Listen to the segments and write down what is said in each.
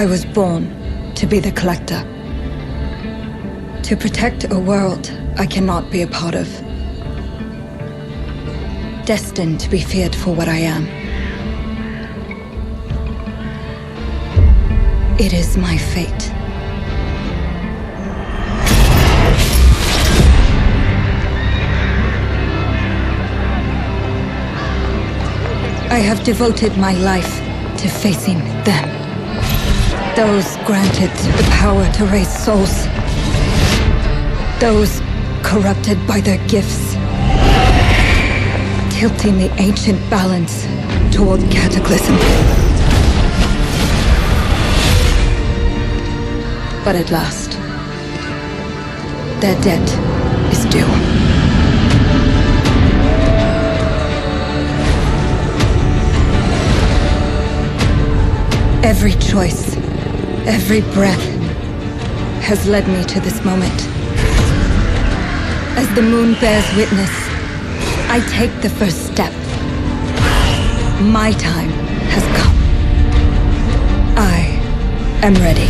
I was born to be the collector. To protect a world I cannot be a part of. Destined to be feared for what I am. It is my fate. I have devoted my life to facing them. Those granted the power to raise souls. Those corrupted by their gifts. Tilting the ancient balance toward cataclysm. But at last, their debt is due. Every choice, every breath has led me to this moment. As the moon bears witness, I take the first step. My time has come. I am ready.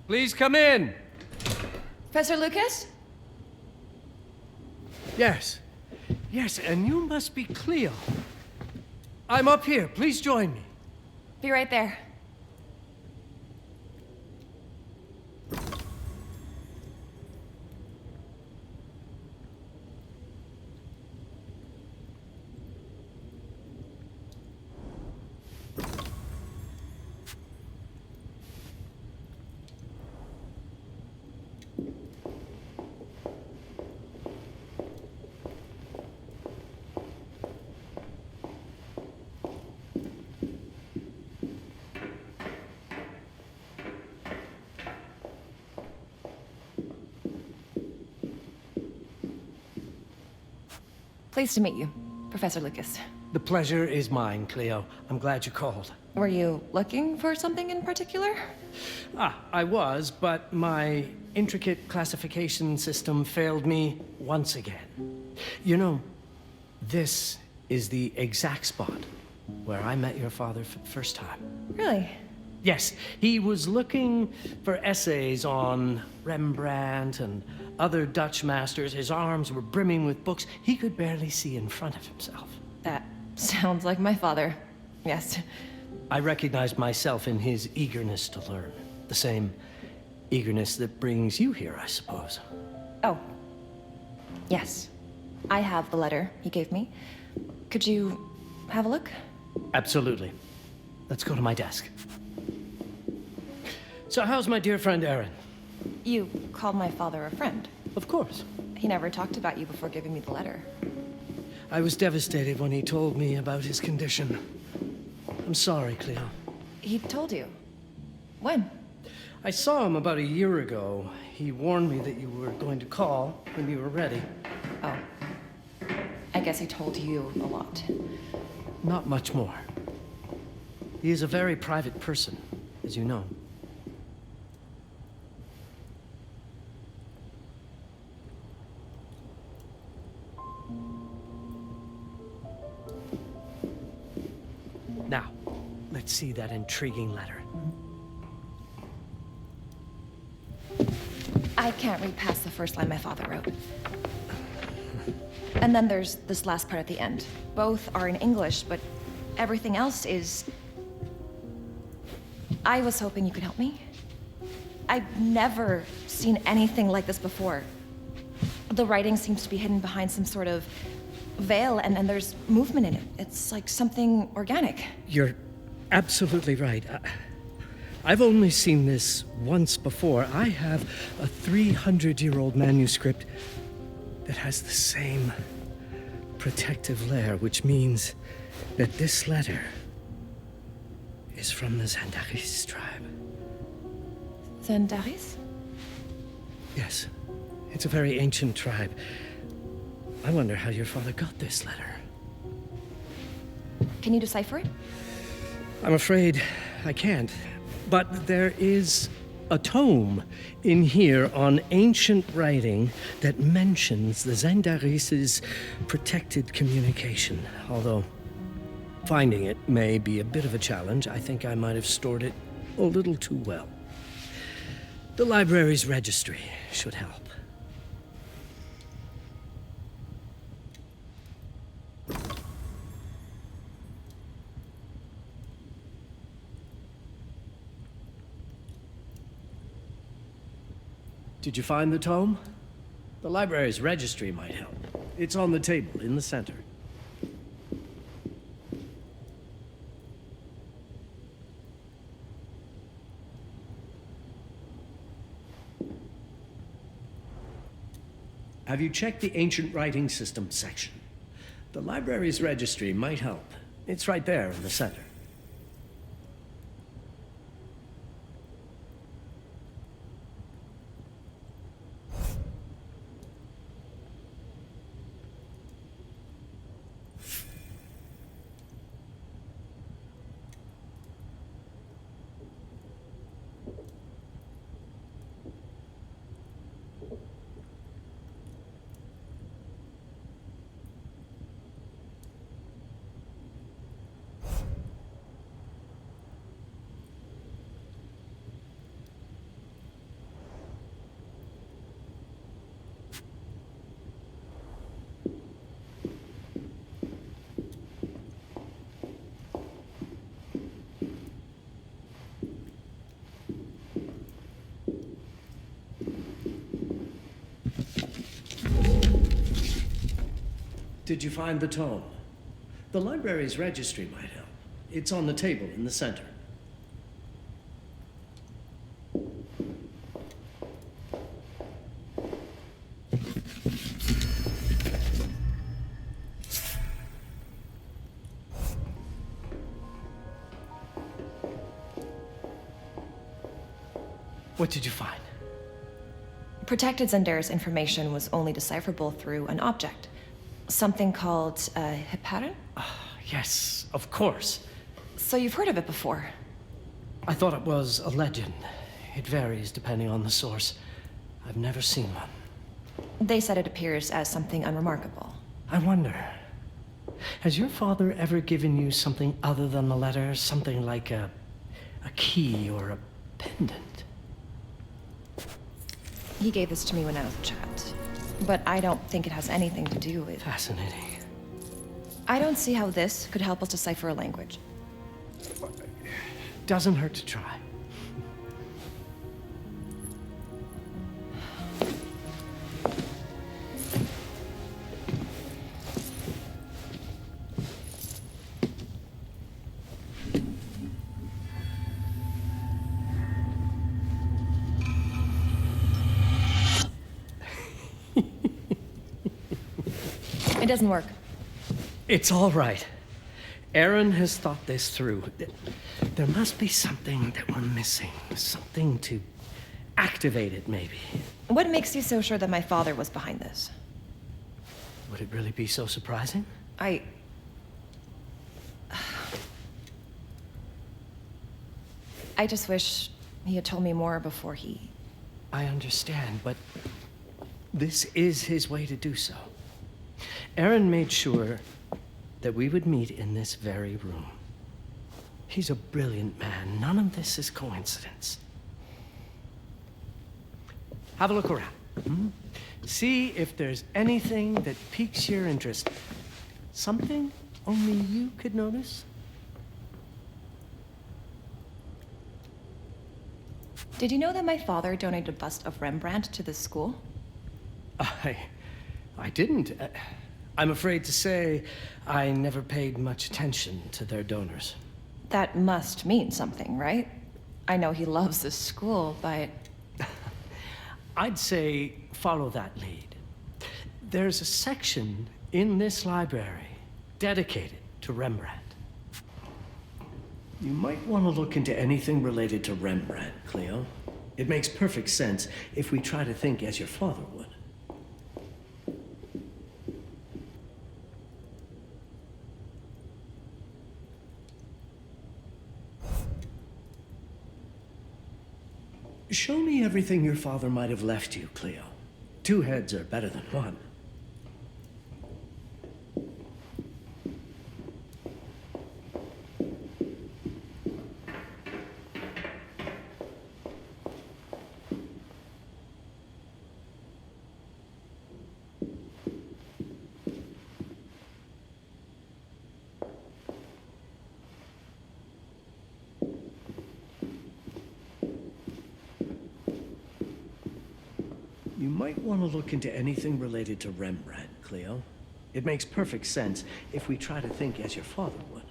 Please come in. Professor Lucas? Yes. Yes, and you must be Cleo. I'm up here. Please join me. Be right there. Pleased to meet you, Professor Lucas. The pleasure is mine, Cleo. I'm glad you called. Were you looking for something in particular? I was, but my intricate classification system failed me once again. You know, this is the exact spot where I met your father for the first time. Really? Yes, he was looking for essays on Rembrandt and other Dutch masters. His arms were brimming with books. He could barely see in front of himself. That sounds like my father. Yes. I recognized myself in his eagerness to learn. The same eagerness that brings you here, I suppose. Oh. Yes. I have the letter he gave me. Could you have a look? Absolutely. Let's go to my desk. So how's my dear friend Aaron? You called my father a friend. Of course. He never talked about you before giving me the letter. I was devastated when he told me about his condition. I'm sorry, Cleo. He told you? When? I saw him about a year ago. He warned me that you were going to call when you were ready. Oh. I guess he told you a lot. Not much more. He is a very private person, as you know. Now, let's see that intriguing letter. I can't read past the first line my father wrote. And then there's this last part at the end. Both are in English, but everything else is... I was hoping you could help me. I've never seen anything like this before. The writing seems to be hidden behind some sort of veil, and there's movement in it. It's like something organic. You're absolutely right. I've only seen this once before. I have a 300-year-old manuscript that has the same protective layer, which means that this letter is from the Zandaris tribe. Zandaris? Yes. It's a very ancient tribe. I wonder how your father got this letter. Can you decipher it? I'm afraid I can't. But there is a tome in here on ancient writing that mentions the Zandaris' protected communication. Although finding it may be a bit of a challenge. I think I might have stored it a little too well. The library's registry should help. Did you find the tome? The library's registry might help. It's on the table in the center. Have you checked the ancient writing system section? The library's registry might help. It's right there in the center. Did you find the tome? The library's registry might help. It's on the table in the center. What did you find? Protected Zendara's information was only decipherable through an object. Something called a heparin? Yes, of course. So you've heard of it before? I thought it was a legend. It varies depending on the source. I've never seen one. They said it appears as something unremarkable. I wonder, has your father ever given you something other than the letter? Something like a key or a pendant? He gave this to me when I was a child. But I don't think it has anything to do with... Fascinating. I don't see how this could help us decipher a language. Doesn't hurt to try. It doesn't work. It's all right. Aaron has thought this through. There must be something that we're missing. Something to activate it, maybe. What makes you so sure that my father was behind this? Would it really be so surprising? I just wish he had told me more before he... I understand, but this is his way to do so. Aaron made sure that we would meet in this very room. He's a brilliant man. None of this is coincidence. Have a look around. See if there's anything that piques your interest. Something only you could notice? Did you know that my father donated a bust of Rembrandt to this school? I didn't. I'm afraid to say I never paid much attention to their donors. That must mean something, right? I know he loves this school, but... I'd say follow that lead. There's a section in this library dedicated to Rembrandt. You might want to look into anything related to Rembrandt, Cleo. It makes perfect sense if we try to think as your father would. Show me everything your father might have left you, Cleo. 2 heads are better than 1. You might want to look into anything related to Rembrandt, Cleo. It makes perfect sense if we try to think as your father would.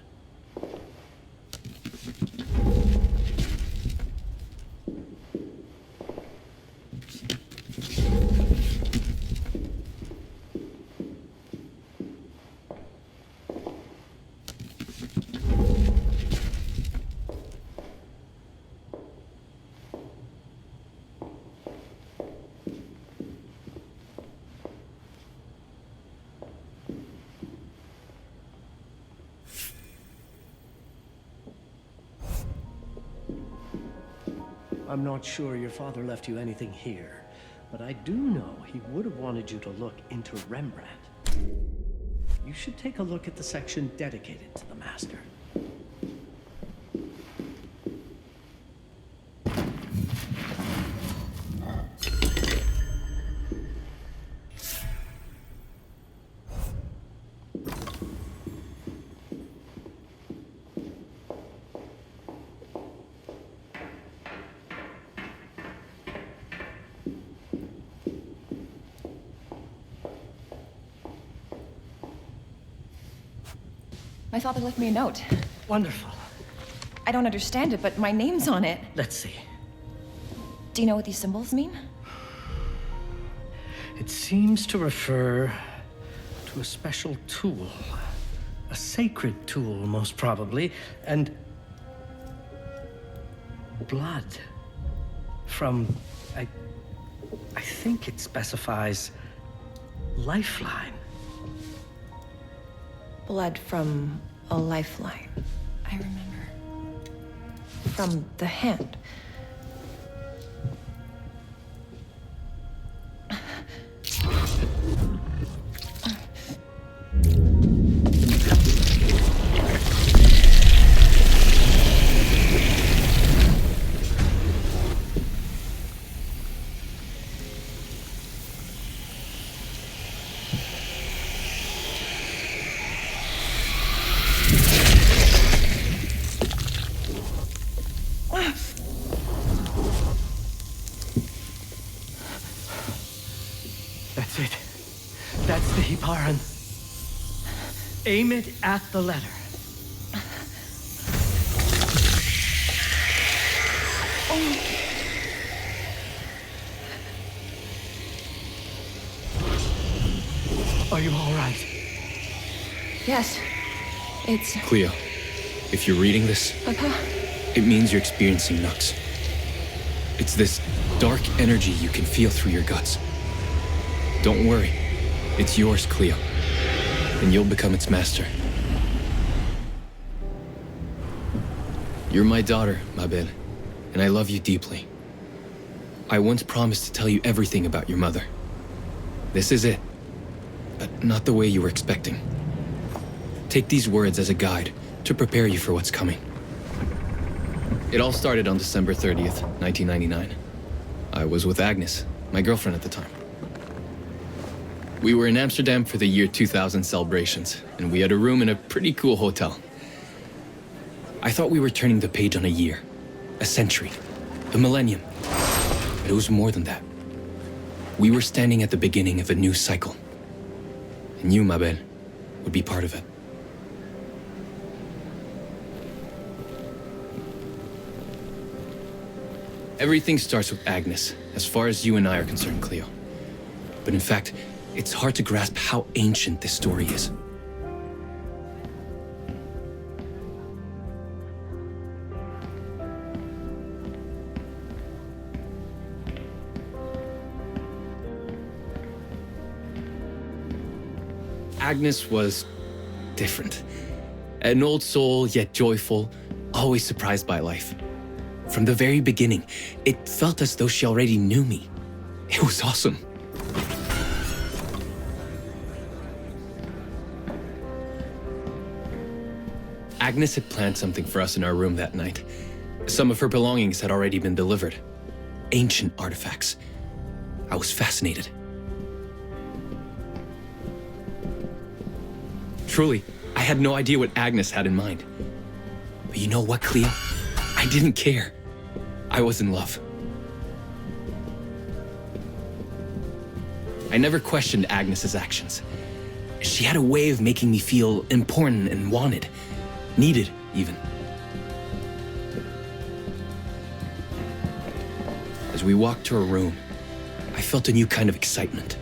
I'm not sure your father left you anything here, but I do know he would have wanted you to look into Rembrandt. You should take a look at the section dedicated to the master. My father left me a note. Wonderful. I don't understand it, but my name's on it. Let's see. Do you know what these symbols mean? It seems to refer to a special tool. A sacred tool, most probably, and blood from, I think it specifies lifeline. Blood from a lifeline. I remember. From the hand. That's it. That's the Hiparan. Aim it at the letter. Are you all right? Yes. It's... Cleo, if you're reading this, Papa? it means you're experiencing Nux. It's this dark energy you can feel through your guts. Don't worry. It's yours, Cleo. And you'll become its master. You're my daughter, ma belle, and I love you deeply. I once promised to tell you everything about your mother. This is it. But not the way you were expecting. Take these words as a guide to prepare you for what's coming. It all started on December 30th, 1999. I was with Agnes, my girlfriend at the time. We were in Amsterdam for the year 2000 celebrations, and we had a room in a pretty cool hotel. I thought we were turning the page on a year, a century, a millennium. But it was more than that. We were standing at the beginning of a new cycle. And you, ma belle, would be part of it. Everything starts with Agnes, as far as you and I are concerned, Cleo. But in fact, it's hard to grasp how ancient this story is. Agnes was different. An old soul, yet joyful, always surprised by life. From the very beginning, it felt as though she already knew me. It was awesome. Agnes had planned something for us in our room that night. Some of her belongings had already been delivered. Ancient artifacts. I was fascinated. Truly, I had no idea what Agnes had in mind. But you know what, Cleo? I didn't care. I was in love. I never questioned Agnes's actions. She had a way of making me feel important and wanted. Needed, even. As we walked to her room, I felt a new kind of excitement.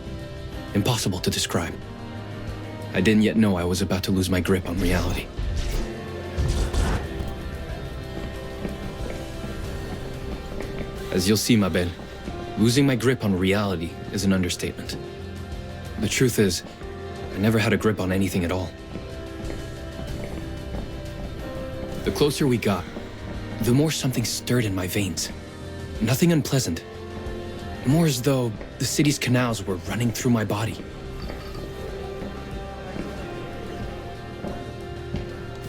Impossible to describe. I didn't yet know I was about to lose my grip on reality. As you'll see, ma belle, losing my grip on reality is an understatement. The truth is, I never had a grip on anything at all. The closer we got, the more something stirred in my veins. Nothing unpleasant. More as though the city's canals were running through my body.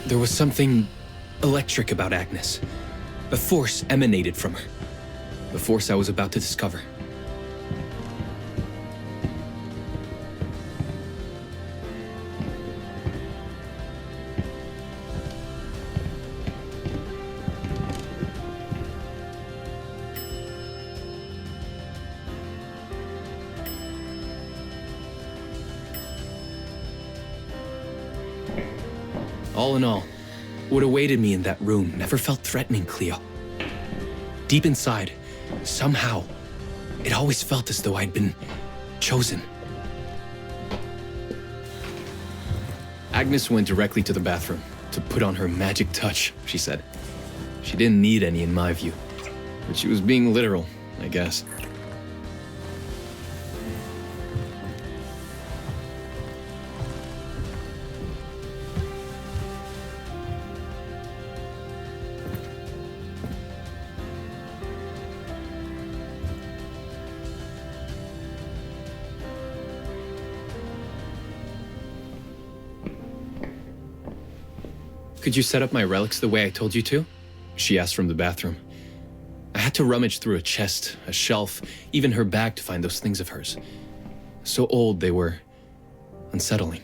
There was something electric about Agnes. A force emanated from her. The force I was about to discover. All in all, what awaited me in that room never felt threatening, Cleo. Deep inside, somehow, it always felt as though I'd been chosen. Agnes went directly to the bathroom to put on her magic touch, she said. She didn't need any in my view, but she was being literal, I guess. Could you set up my relics the way I told you to? She asked from the bathroom. I had to rummage through a chest, a shelf, even her bag to find those things of hers. So old they were unsettling.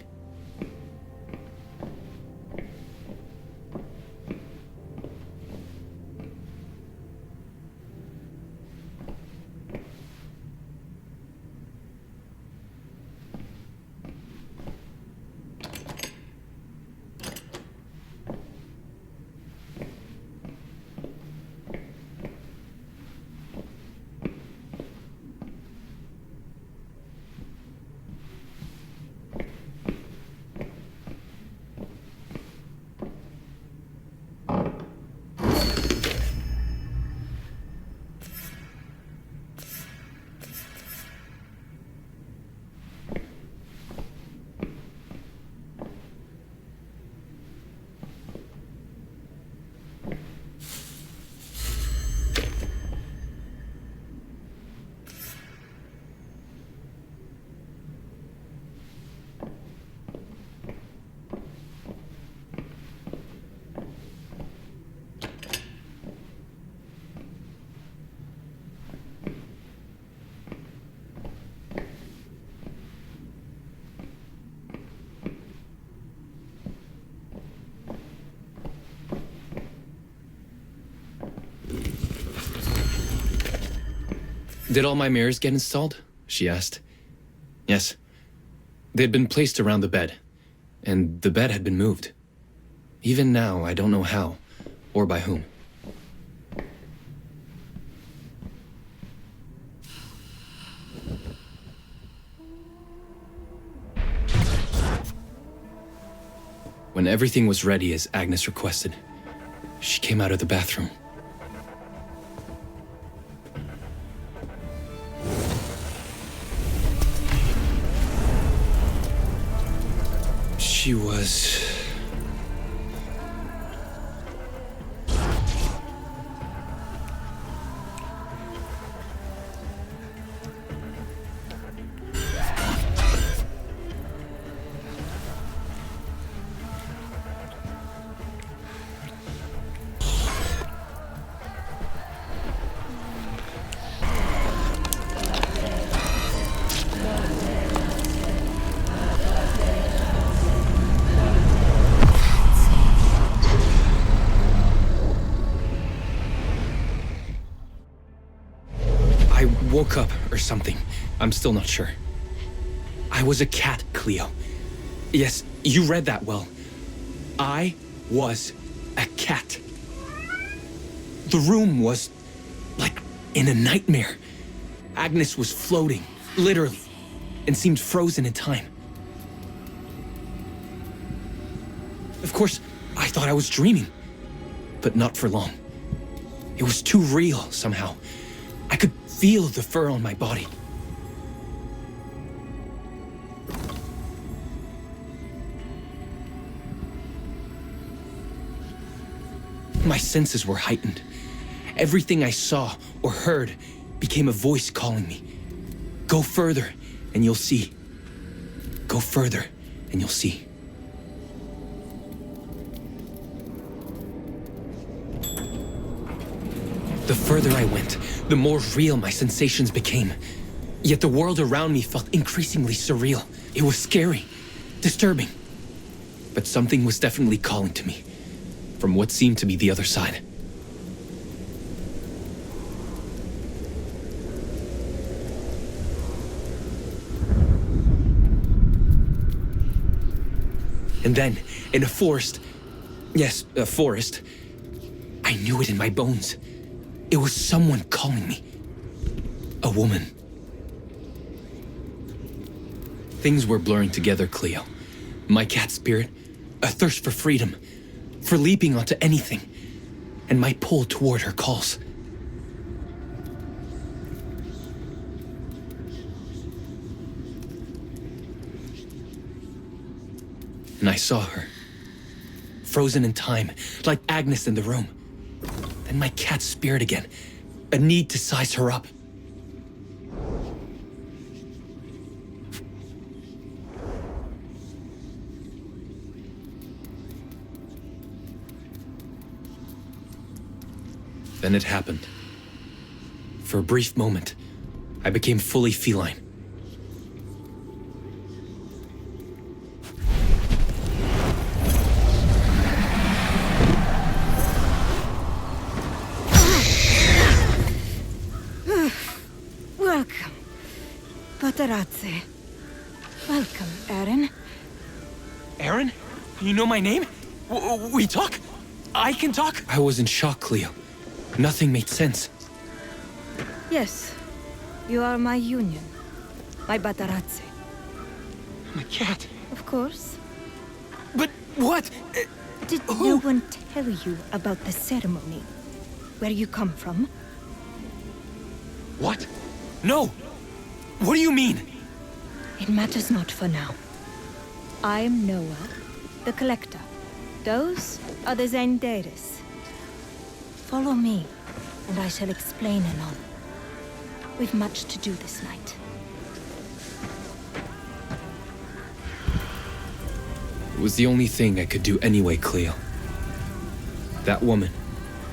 Did all my mirrors get installed? She asked. Yes. They'd been placed around the bed, and the bed had been moved. Even now, I don't know how, or by whom. When everything was ready as Agnes requested, she came out of the bathroom. She was... woke up or something. I'm still not sure. I was a cat, Cleo. Yes, you read that well. I was a cat. The room was like in a nightmare. Agnes was floating, literally, and seemed frozen in time. Of course, I thought I was dreaming, but not for long. It was too real somehow. I could feel the fur on my body. My senses were heightened. Everything I saw or heard became a voice calling me. Go further and you'll see. Go further and you'll see. The further I went, the more real my sensations became. Yet the world around me felt increasingly surreal. It was scary, disturbing. But something was definitely calling to me, from what seemed to be the other side. And then, in a forest, Yes, a forest. I knew it in my bones. It was someone calling me. A woman. Things were blurring together, Cleo. My cat spirit, a thirst for freedom, for leaping onto anything, and my pull toward her calls. And I saw her, frozen in time, like Agnes in the room. Then my cat spirit again, a need to size her up. Then it happened. For a brief moment, I became fully feline. Welcome, Patarazzi. Welcome, Aaron. Aaron? You know my name? We talk? I can talk? I was in shock, Cleo. Nothing made sense. Yes, you are my union, my Patarazzi. My cat. Of course. But what? Did no one tell you about the ceremony? Where you come from? What? No! What do you mean? It matters not for now. I am Noah, the Collector. Those are the Zendaris. Follow me, and I shall explain anon. We've much to do this night. It was the only thing I could do anyway, Cleo. That woman,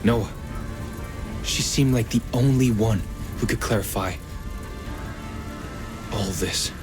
Noah. She seemed like the only one who could clarify all this.